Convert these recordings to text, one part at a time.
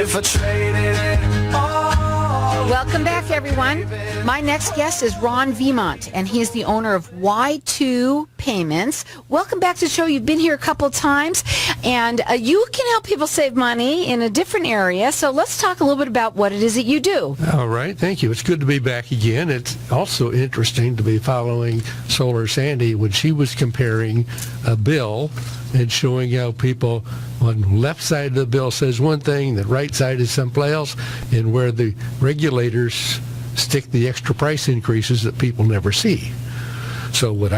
if I traded it all. Welcome back, everyone. My next guest is Ron Viemont, and he is the owner of Y2 Payments. Welcome back to the show. You've been here a couple of times, and you can help people save money in a different area. So let's talk a little bit about what it is that you do. All right. Thank you. It's good to be back again. It's also interesting to be following Solar Sandy when she was comparing a bill and showing how people on the left side of the bill says one thing, the right side is someplace else, and where the regulators stick the extra price increases that people never see. So what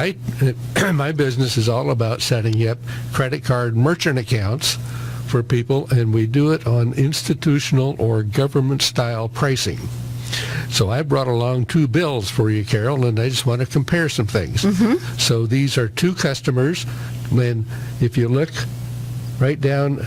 my business is all about setting up credit card merchant accounts for people, and we do it on institutional or government-style pricing. So I brought along two bills for you, Carol, and I just want to compare some things. Mm-hmm. So these are two customers, and if you look right down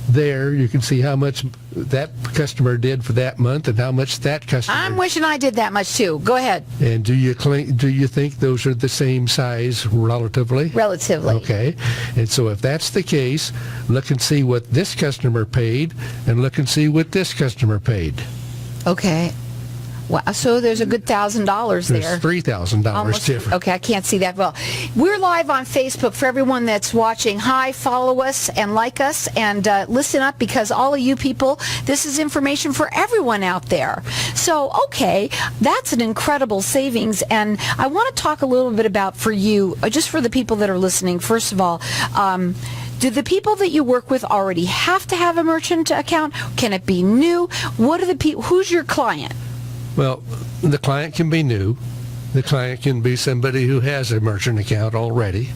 there, you can see how much that customer did for that month and how much that customer. I'm wishing I did that much too. Go ahead. And do you think those are the same size relatively? Relatively. Okay. And so if that's the case, look and see what this customer paid and look and see what this customer paid. Okay. Wow, so there's a good $1,000 there. There's $3,000 different. Okay, I can't see that well. We're live on Facebook for everyone that's watching. Hi, follow us and like us and listen up, because all of you people, this is information for everyone out there. So, okay, that's an incredible savings. And I want to talk a little bit about, for you, just for the people that are listening, first of all, do the people that you work with already have to have a merchant account? Can it be new? What are the people? Who's your client? Well, the client can be new. The client can be somebody who has a merchant account already.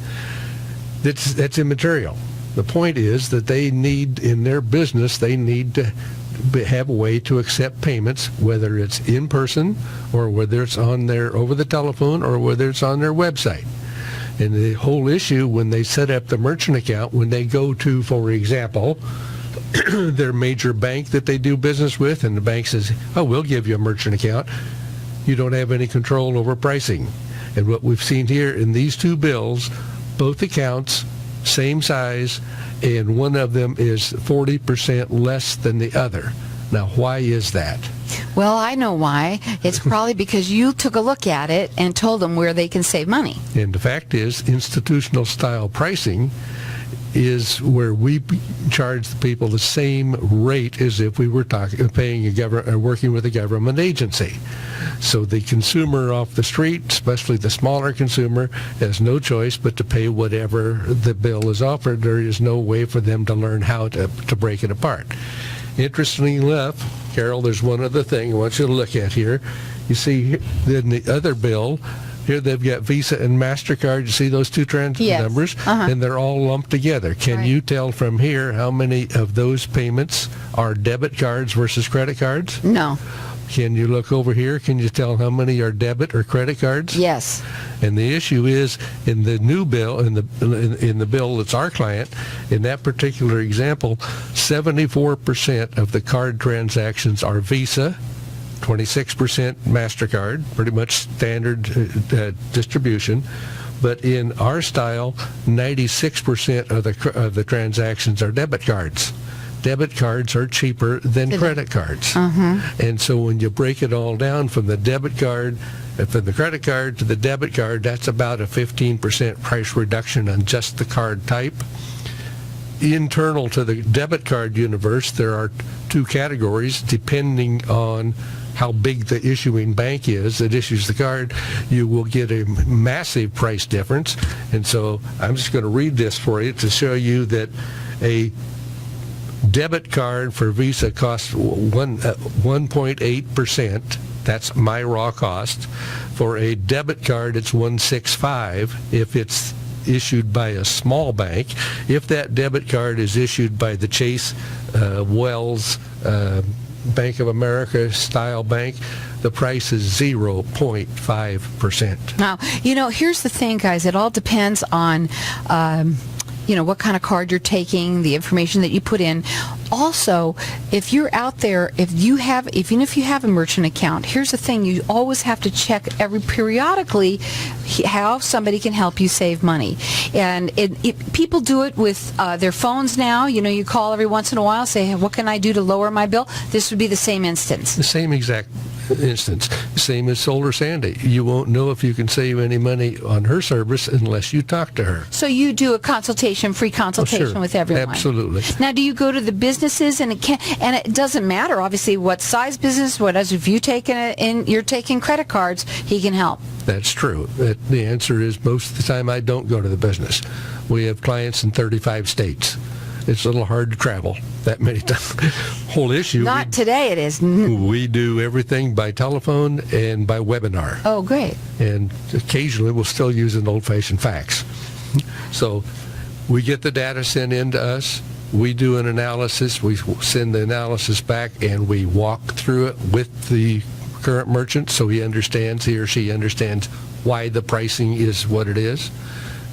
That's immaterial. The point is that they need, in their business, they need to have a way to accept payments, whether it's in person or whether it's on their over the telephone or whether it's on their website. And the whole issue when they set up the merchant account, when they go to, for example, their major bank that they do business with, and the bank says, oh, we'll give you a merchant account, you don't have any control over pricing. And what we've seen here in these two bills, both accounts, same size, and one of them is 40% less than the other. Now, why is that? Well, I know why. It's probably because you took a look at it and told them where they can save money. And the fact is, institutional style pricing is where we charge the people the same rate as if we were paying working with a government agency. So the consumer off the street, especially the smaller consumer, has no choice but to pay whatever the bill is offered. There is no way for them to learn how to break it apart. Interestingly enough, Carol, there's one other thing I want you to look at here. You see in the other bill, here they've got Visa and MasterCard. You see those two numbers? Uh-huh. And they're all lumped together. Can you tell from here how many of those payments are debit cards versus credit cards? No. Can you look over here? Can you tell how many are debit or credit cards? Yes. And the issue is, in the new bill, in the bill that's our client, in that particular example, 74% of the card transactions are Visa, 26% MasterCard, pretty much standard distribution. But in our style, 96% of the transactions are debit cards. Debit cards are cheaper than credit cards. Uh-huh. And so when you break it all down from the debit card, from the credit card to the debit card, that's about a 15% price reduction on just the card type. Internal to the debit card universe, there are two categories depending on how big the issuing bank is that issues the card. You will get a massive price difference. And so I'm just going to read this for you to show you that a debit card for Visa costs 1.8%. That's my raw cost. For a debit card, it's 1.65 if it's issued by a small bank. If that debit card is issued by the Chase, Wells, Bank of America style bank, the price is 0.5%. Now, here's the thing, guys. It all depends on what kind of card you're taking, the information that you put in. Also, if you're out there, even if you have a merchant account, here's the thing, you always have to check periodically how somebody can help you save money. And people do it with their phones now. You call every once in a while, say, hey, what can I do to lower my bill? This would be the same instance. The same exact instance. Same as Solar Sandy. You won't know if you can save any money on her service unless you talk to her. So you do a free consultation sure. with everyone. Absolutely. Now, do you go to the businesses and it doesn't matter obviously what size business, if you're taking credit cards, he can help. That's true. The answer is most of the time I don't go to the business. We have clients in 35 states. It's a little hard to travel that many times. Whole issue. Not today it is. We do everything by telephone and by webinar. Oh, great. And occasionally we'll still use an old-fashioned fax. So we get the data sent in to us. We do an analysis. We send the analysis back, and we walk through it with the current merchant so he or she understands why the pricing is what it is.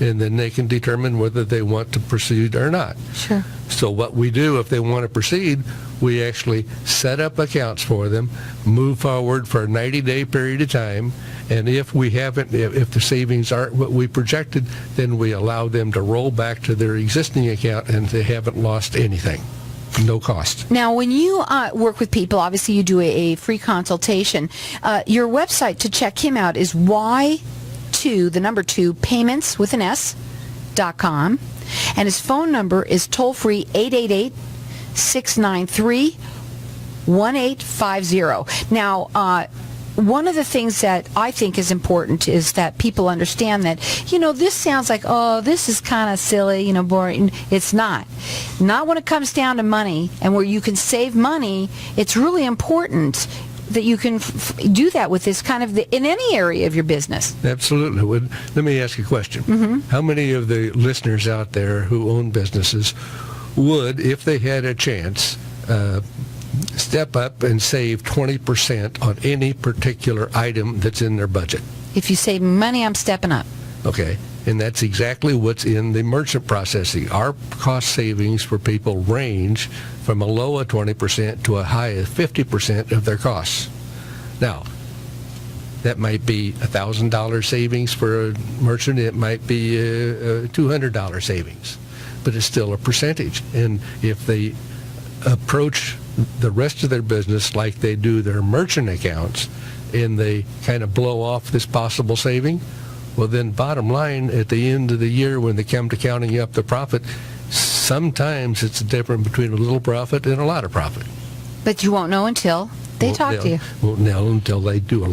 And then they can determine whether they want to proceed or not. Sure. So what we do, if they want to proceed, we actually set up accounts for them, move forward for a 90-day period of time, and if the savings aren't what we projected, then we allow them to roll back to their existing account, and they haven't lost anything. No cost. Now, when you work with people, obviously you do a free consultation. Your website to check him out is payments with an S.com, and his phone number is toll-free 888-693-1850. Now, one of the things that I think is important is that people understand that, this sounds like, this is kind of silly, boring. It's not. Not when it comes down to money, and where you can save money. It's really important that you can do that with this kind of in any area of your business. Absolutely. Let me ask you a question. Mm-hmm. How many of the listeners out there who own businesses would, if they had a chance, step up and save 20% on any particular item that's in their budget? If you save money, I'm stepping up. Okay. And that's exactly what's in the merchant processing. Our cost savings for people range from a low of 20% to a high of 50% of their costs. Now, that might be $1,000 savings for a merchant. It might be a $200 savings. But it's still a percentage. And if they approach the rest of their business like they do their merchant accounts, and they kind of blow off this possible saving, well, then bottom line, at the end of the year when they come to counting up the profit, sometimes it's the difference between a little profit and a lot of profit. But you won't know until they talk to you. Won't know until they do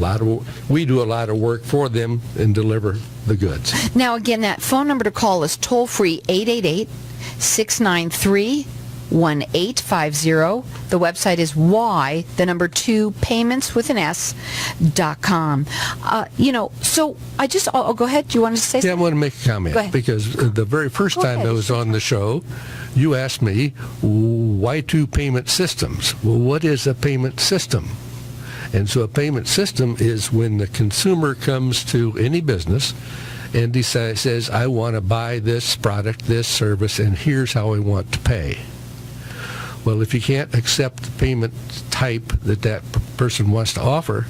we do a lot of work for them and deliver the goods. Now, again, that phone number to call is toll-free 888-693-1850. The website is payments with an S.com. So I'll go ahead. Do you want to say something? Yeah, I want to make a comment. Go ahead. Because the very first time I was on the show, you asked me, why two payment systems? Well, what is a payment system? And so a payment system is when the consumer comes to any business and says, I want to buy this product, this service, and here's how I want to pay. Well, if you can't accept the payment type that person wants to offer,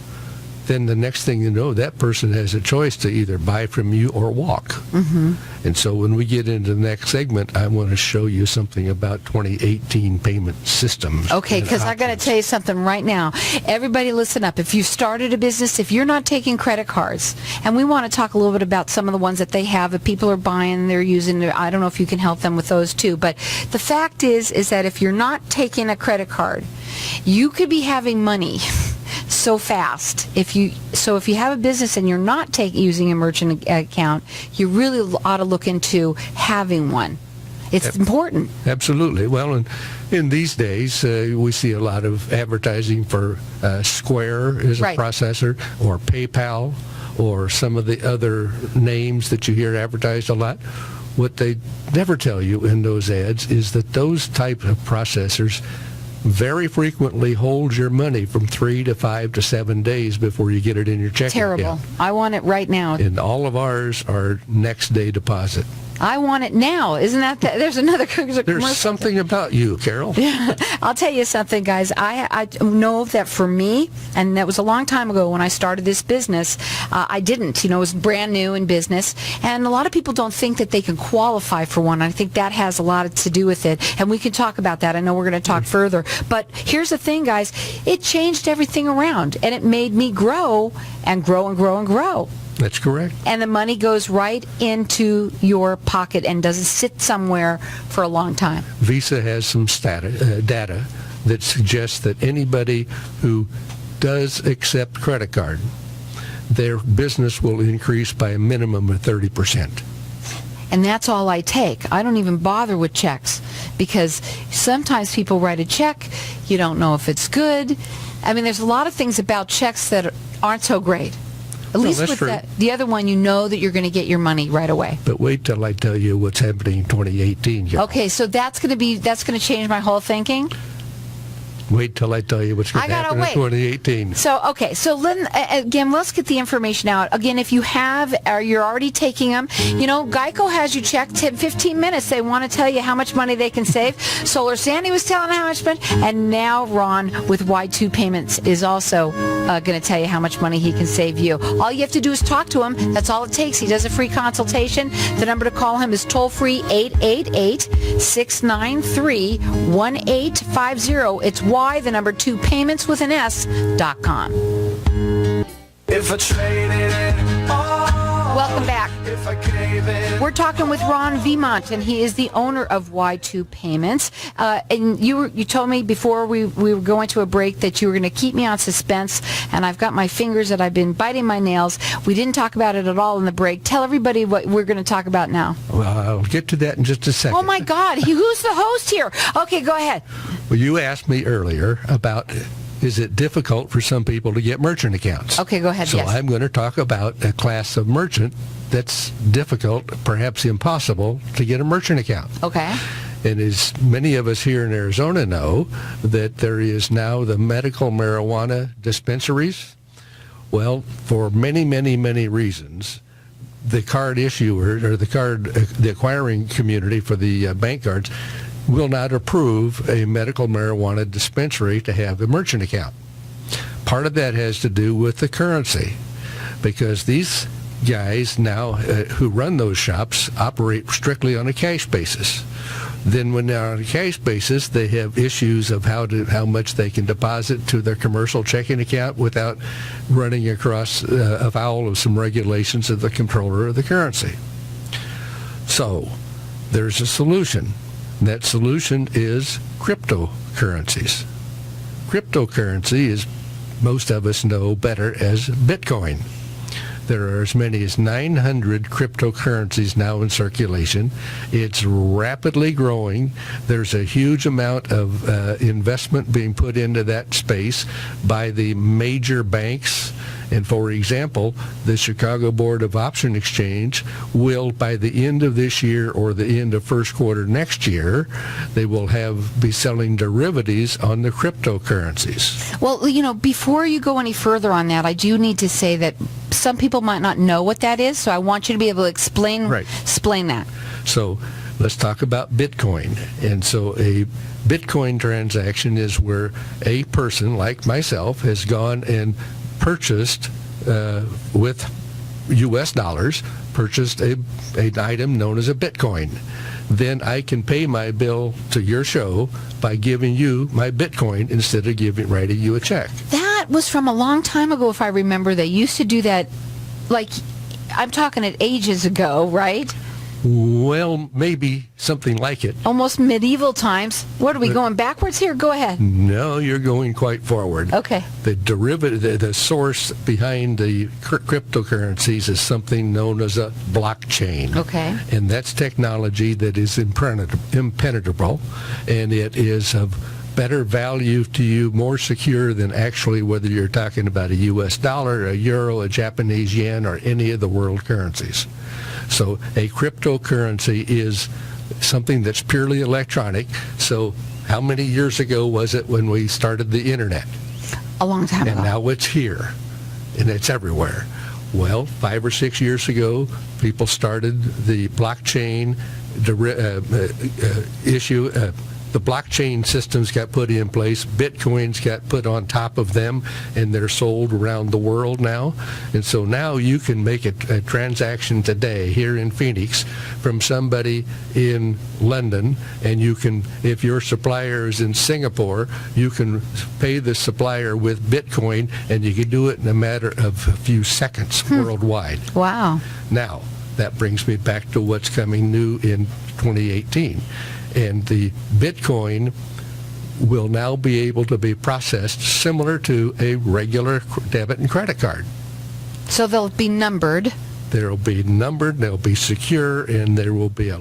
then the next thing you know, that person has a choice to either buy from you or walk. Mm-hmm. And so when we get into the next segment, I want to show you something about 2018 payment systems. Okay, because I got to tell you something right now. Everybody listen up. If you've started a business, if you're not taking credit cards, and we want to talk a little bit about some of the ones that they have that people are buying, they're using, I don't know if you can help them with those too, but the fact is that if you're not taking a credit card, you could be having money so fast. If you have a business and you're not using a merchant account, you really ought to look into having one. It's important. Absolutely. Well, in these days, we see a lot of advertising for Square as a processor, or PayPal, or some of the other names that you hear advertised a lot. What they never tell you in those ads is that those type of processors very frequently hold your money from 3 to 5 to 7 days before you get it in your checking account. Terrible. I want it right now. And all of ours are next day deposit. I want it now. Isn't that there's another commercial. There's something about you, Carol. I'll tell you something, guys. I know that for me, and that was a long time ago when I started this business, I didn't. It was brand new in business, and a lot of people don't think that they can qualify for one. I think that has a lot to do with it, and we can talk about that. I know we're going to talk further, but here's the thing, guys. It changed everything around, and it made me grow and grow and grow and grow. That's correct. And the money goes right into your pocket and doesn't sit somewhere for a long time. Visa has some data that suggests that anybody who does accept credit card, their business will increase by a minimum of 30%. And that's all I take. I don't even bother with checks because sometimes people write a check, you don't know if it's good. I mean, there's a lot of things about checks that aren't so great. At least with the other one, you know that you're going to get your money right away. But wait till I tell you what's happening in 2018. Carol. Okay, so that's going to change my whole thinking. Wait till I tell you what's going to happen in 2018. So, okay. So, again, let's get the information out. Again, if you have, or you're already taking them, Geico has you checked 15 minutes. They want to tell you how much money they can save. Solar Sandy was telling how much money. And now Ron with Y2 Payments is also going to tell you how much money he can save you. All you have to do is talk to him. That's all it takes. He does a free consultation. The number to call him is toll-free 888-693-1850. It's the number 2 payments with an S.com. If I traded it all, Welcome back. if I gave it We're talking with Ron Vimont, and he is the owner of Y2 Payments. And you told me before we were going to a break that you were going to keep me on suspense, and I've got my fingers that I've been biting my nails. We didn't talk about it at all in the break. Tell everybody what we're going to talk about now. Well, I'll get to that in just a second. Oh, my God. Who's the host here? Okay, go ahead. Well, you asked me earlier about, is it difficult for some people to get merchant accounts? Okay, go ahead. So yes. I'm going to talk about a class of merchant that's difficult, perhaps impossible, to get a merchant account. Okay. And as many of us here in Arizona know, that there is now the medical marijuana dispensaries. Well, for many, many, many reasons, the card issuer or the acquiring community for the bank cards will not approve a medical marijuana dispensary to have a merchant account. Part of that has to do with the currency, because these guys now who run those shops operate strictly on a cash basis. Then when they're on a cash basis, they have issues of how much they can deposit to their commercial checking account without running across afoul of some regulations of the controller of the currency. So there's a solution. That solution is cryptocurrencies. Cryptocurrency is, most of us know better as Bitcoin. There are as many as 900 cryptocurrencies now in circulation. It's rapidly growing. There's a huge amount of investment being put into that space by the major banks. And for example, the Chicago Board of Option Exchange will, by the end of this year or the end of first quarter next year, they will be selling derivatives on the cryptocurrencies. Well, before you go any further on that, I do need to say that some people might not know what that is, so I want you to be able to explain that. So let's talk about Bitcoin. And so a Bitcoin transaction is where a person like myself has gone and purchased with U.S. dollars, purchased an item known as a Bitcoin. Then I can pay my bill to your show by giving you my Bitcoin instead of writing you a check. That was from a long time ago, if I remember. They used to do that, I'm talking at ages ago, right? Well, maybe something like it. Almost medieval times. What are we going backwards here? Go ahead. No, you're going quite forward. Okay. The derivative, the source behind the cryptocurrencies is something known as a blockchain. Okay. And that's technology that is impenetrable, and it is of better value to you, more secure than actually whether you're talking about a U.S. dollar, a euro, a Japanese yen, or any of the world currencies. So a cryptocurrency is something that's purely electronic. So how many years ago was it when we started the internet? A long time ago. And now it's here, and it's everywhere. Well, 5 or 6 years ago, people started the blockchain issue. The blockchain systems got put in place. Bitcoins got put on top of them, and they're sold around the world now. And so now you can make a transaction today here in Phoenix from somebody in London, and you can, if your supplier is in Singapore, you can pay the supplier with Bitcoin, and you can do it in a matter of a few seconds worldwide. Wow. Now, that brings me back to what's coming new in 2018. And the Bitcoin will now be able to be processed similar to a regular debit and credit card. So they'll be numbered. They'll be numbered, they'll be secure, and there will be a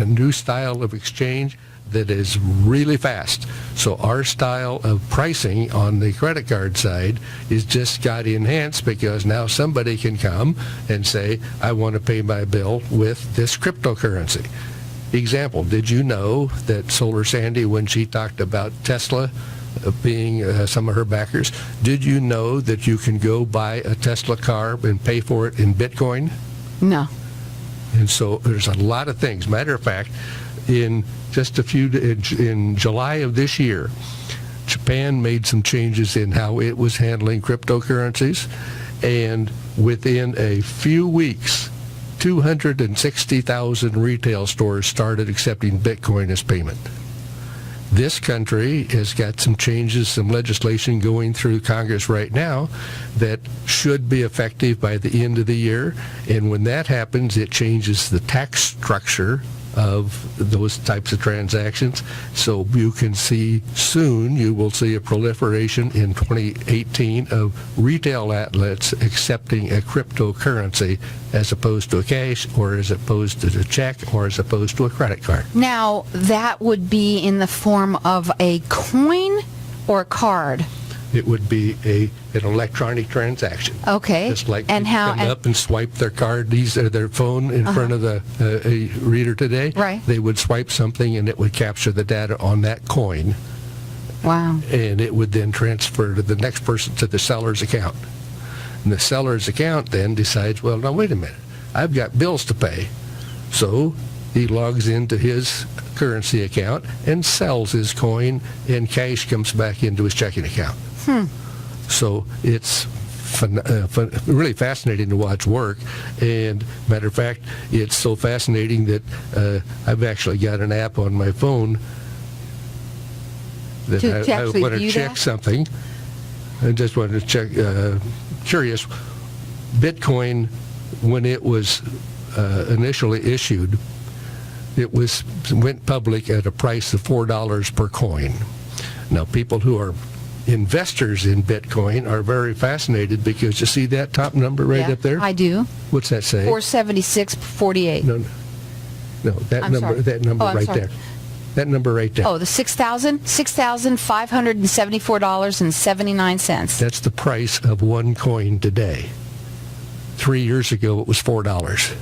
new style of exchange that is really fast. So our style of pricing on the credit card side is just got enhanced because now somebody can come and say, I want to pay my bill with this cryptocurrency. Example, did you know that Solar Sandy, when she talked about Tesla being some of her backers, did you know that you can go buy a Tesla car and pay for it in Bitcoin? No. And so there's a lot of things. Matter of fact, in July of this year, Japan made some changes in how it was handling cryptocurrencies, and within a few weeks, 260,000 retail stores started accepting Bitcoin as payment. This country has got some changes, some legislation going through Congress right now that should be effective by the end of the year. And when that happens, it changes the tax structure of those types of transactions. So you can see soon, you will see a proliferation in 2018 of retail outlets accepting a cryptocurrency as opposed to a cash, or as opposed to a check, or as opposed to a credit card. Now, that would be in the form of a coin or a card? It would be an electronic transaction. Okay. Just like And people how- come and- up and swipe their card, their phone in front of the a reader today. Right. They would swipe something and it would capture the data on that coin, Wow. and it would then transfer to the next person to the seller's account. And the seller's account then decides, well, now wait a minute, I've got bills to pay. So he logs into his currency account and sells his coin, and cash comes back into his checking account. So it's really fascinating to watch work. And matter of fact, it's so fascinating that I've actually got an app on my phone that To I actually want to view check that? something. I just wanted to check. Curious, Bitcoin, when it was initially issued, it went public at a price of $4 per coin. Now, people who are investors in Bitcoin are very fascinated because you see that top number right Yeah, up there? I do. What's that say? 476.48. No, that I'm number, sorry. that number Oh, I'm right sorry. there. That number right there. Oh, the $6,574.79. That's the price of one coin today. 3 years ago, it was $4.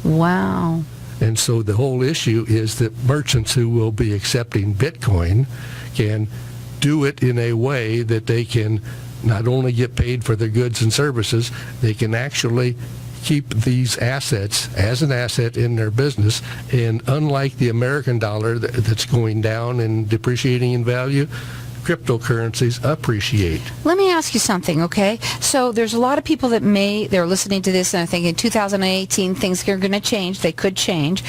Wow. And so the whole issue is that merchants who will be accepting Bitcoin can do it in a way that they can not only get paid for their goods and services, they can actually keep these assets as an asset in their business. And unlike the American dollar that's going down and depreciating in value, cryptocurrencies appreciate. Let me ask you something, okay? So there's a lot of people that they're listening to this and are thinking 2018 things are going to change. They could change.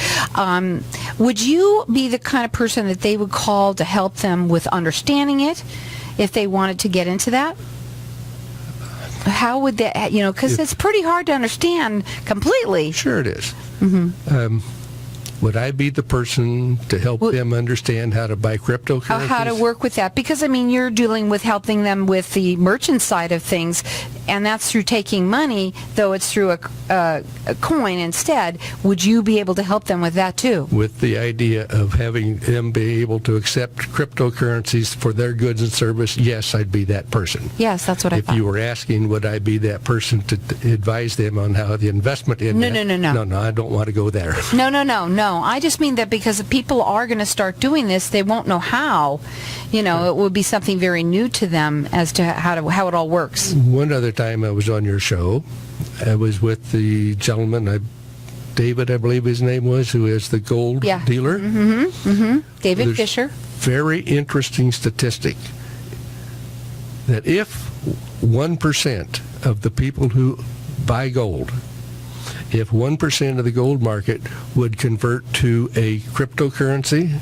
Would you be the kind of person that they would call to help them with understanding it if they wanted to get into that? How would that, because it's pretty hard to understand completely. Sure it is. Would I be the person to help them understand how to buy cryptocurrencies? How to work with that? Because, you're dealing with helping them with the merchant side of things, and that's through taking money, though it's through a coin instead. Would you be able to help them with that, too? With the idea of having them be able to accept cryptocurrencies for their goods and service, yes, I'd be that person. Yes, that's what I If thought. you were asking, would I be that person to advise them on how the investment in No, that? no. No, I don't want to go there. No. I just mean that because if people are going to start doing this, they won't know how. It would be something very new to them as to how it all works. One other time I was on your show, I was with the gentleman, David, I believe his name was, who is the gold dealer. David There's Fisher. Very interesting statistic that if 1% of the people who buy gold, if 1% of the gold market would convert to a cryptocurrency,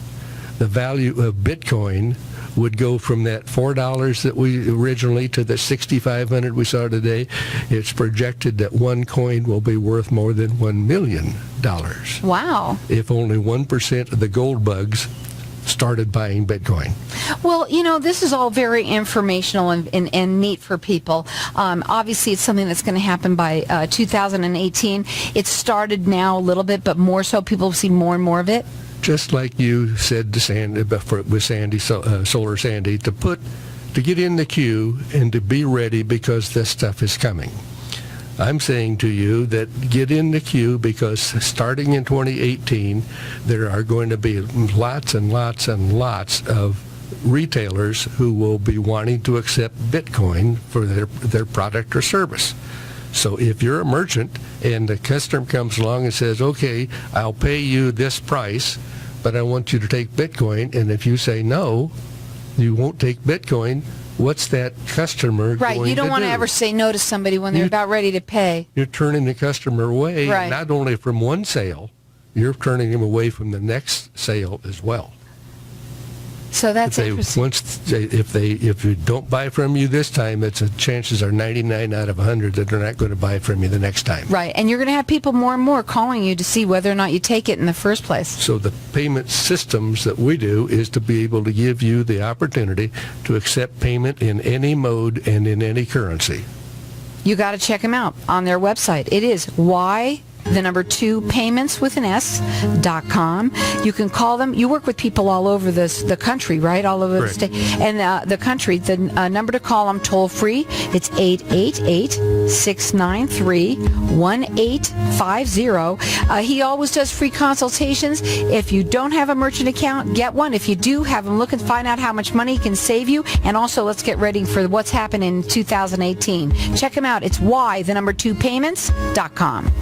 the value of Bitcoin would go from that $4 that we originally to the $6,500 we saw today. It's projected that one coin will be worth more than $1 million. Wow. If only 1% of the gold bugs started buying Bitcoin. Well, this is all very informational and neat for people. Obviously, it's something that's going to happen by 2018. It started now a little bit, but more so people have seen more and more of it. Just like you said to Sandy, with Sandy, Solar Sandy, to get in the queue and to be ready because this stuff is coming. I'm saying to you that get in the queue because starting in 2018, there are going to be lots and lots and lots of retailers who will be wanting to accept Bitcoin for their product or service. So if you're a merchant and the customer comes along and says, okay, I'll pay you this price, but I want you to take Bitcoin, and if you say no, you won't take Bitcoin, what's that customer going to do? Right, you don't want to ever say no to somebody when they're about ready to pay. You're turning the customer away, Right. not only from one sale, you're turning them away from the next sale as well. So that's interesting. If you don't buy from you this time, chances are 99 out of 100 that they're not going to buy from you the next time. Right, and you're going to have people more and more calling you to see whether or not you take it in the first place. So the payment systems that we do is to be able to give you the opportunity to accept payment in any mode and in any currency. You got to check them out on their website. It is payments.com. You can call them. You work with people all over the country, right? All over Correct. the state and the country. The number to call them toll free. It's 888-693-1850. He always does free consultations. If you don't have a merchant account, get one. If you do, have him look and find out how much money he can save you. And also, let's get ready for what's happening in 2018. Check him out. It's payments.com.